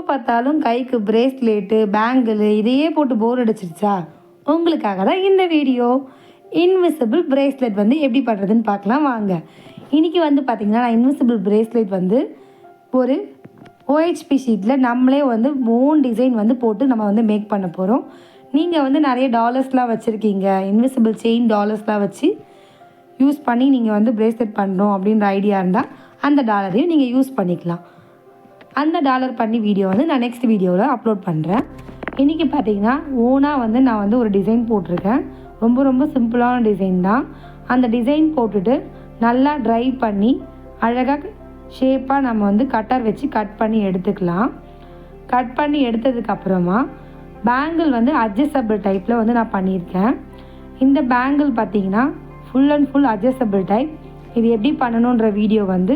பார்த்தாலும் கைக்கு bracelet bangle இதையே போட்டு போர் அடிச்சிருச்சா? உங்களுக்காக தான் இந்த வீடியோ. இன்விசிபிள் பிரேஸ்லெட் வந்து எப்படி பண்ணுறதுன்னு பார்க்கலாம் வாங்க. இன்றைக்கி வந்து பார்த்திங்கன்னா நான் இன்விசிபிள் பிரேஸ்லெட் வந்து ஒரு OHP ஷீட்டில் நம்மளே வந்து ஓன் டிசைன் வந்து போட்டு நம்ம வந்து மேக் பண்ண போகிறோம். நீங்கள் வந்து நிறைய டாலர்ஸ்லாம் வச்சுருக்கீங்க, இன்விசிபிள் செயின் டாலர்ஸ்லாம் வச்சு யூஸ் பண்ணி நீங்கள் வந்து பிரேஸ்லெட் பண்ணுறோம் அப்படின்ற ஐடியா இருந்தால் அந்த டாலரையும் நீங்கள் யூஸ் பண்ணிக்கலாம். அந்த டாலர் பண்ணி வீடியோ வந்து நான் நெக்ஸ்ட் வீடியோவில் அப்லோட் பண்ணுறேன். இன்றைக்கி பார்த்தீங்கன்னா ஓனாக வந்து நான் வந்து ஒரு டிசைன் போட்டிருக்கேன். ரொம்ப சிம்பிளான டிசைன் தான். அந்த டிசைன் போட்டுட்டு நல்லா ட்ரை பண்ணி அழகாக ஷேப்பாக நம்ம வந்து கட்டர் வச்சு கட் பண்ணி எடுத்துக்கலாம். கட் பண்ணி எடுத்ததுக்கப்புறமா பேங்கிள் வந்து அட்ஜஸ்டபிள் டைப்பில் வந்து நான் பண்ணியிருக்கேன். இந்த பேங்கிள் பார்த்திங்கன்னா full and full adjustable type. இது எப்படி பண்ணணுன்ற வீடியோ வந்து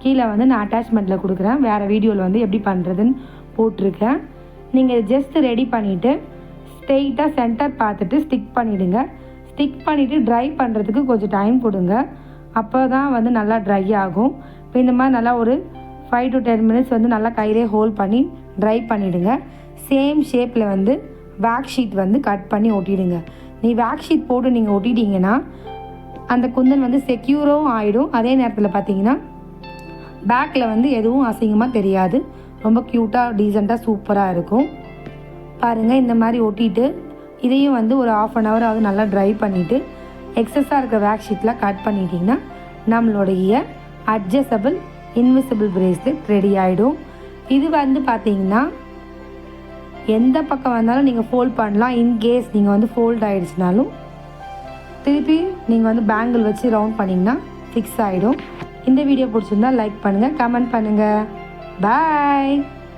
கீழே வந்து நான் அட்டாச்மெண்ட்டில் கொடுக்குறேன். வேறு வீடியோவில் வந்து எப்படி பண்ணுறதுன்னு போட்டிருக்கேன். நீங்கள் ஜஸ்ட் ரெடி பண்ணிவிட்டு ஸ்ட்ரெயிட்டாக சென்டர் பார்த்துட்டு ஸ்டிக் பண்ணிவிடுங்க. ஸ்டிக் பண்ணிவிட்டு ட்ரை பண்ணுறதுக்கு கொஞ்சம் டைம் கொடுங்க. அப்போ தான் வந்து நல்லா ட்ரை ஆகும். இப்போ இந்த மாதிரி நல்லா ஒரு 5 to 10 மினிட்ஸ் வந்து நல்லா கையிலே ஹோல்ட் பண்ணி ட்ரை பண்ணிவிடுங்க. சேம் ஷேப்பில் வந்து வேக்ஸ் ஷீட் வந்து கட் பண்ணி ஒட்டிடுங்க. வேக்ஸ் ஷீட் போட்டு நீங்கள் ஒட்டிட்டீங்கன்னா அந்த குந்தன் வந்து செக்யூரும் ஆகிடும். அதே நேரத்தில் பார்த்தீங்கன்னா பேக்கில் வந்து எதுவும் அசிங்கமாக தெரியாது. ரொம்ப க்யூட்டாக டீசெண்டாக சூப்பராக இருக்கும். பாருங்கள், இந்த மாதிரி ஒட்டிட்டு இதையும் வந்து ஒரு 1/2 an hour ஆகுது நல்லா ட்ரை பண்ணிவிட்டு எக்ஸஸாக இருக்க வேக்ஸ் ஷீட்லாம் கட் பண்ணிட்டிங்கன்னா நம்மளுடைய அட்ஜஸ்டபிள் இன்விசிபிள் பிரேஸ்லெட் ரெடி ஆகிடும். இது வந்து பார்த்தீங்கன்னா எந்த பக்கம் வந்தாலும் நீங்கள் ஃபோல்ட் பண்ணலாம். இன்கேஸ் நீங்கள் வந்து ஃபோல்ட் ஆகிடுச்சினாலும் திருப்பி நீங்கள் வந்து பேங்கிள் வச்சு ரவுண்ட் பண்ணிங்கன்னா ஃபிக்ஸ் ஆகிடும். இந்த வீடியோ பிடிச்சிருந்தா லைக் பண்ணுங்கள், கமெண்ட் பண்ணுங்கள். பாய்.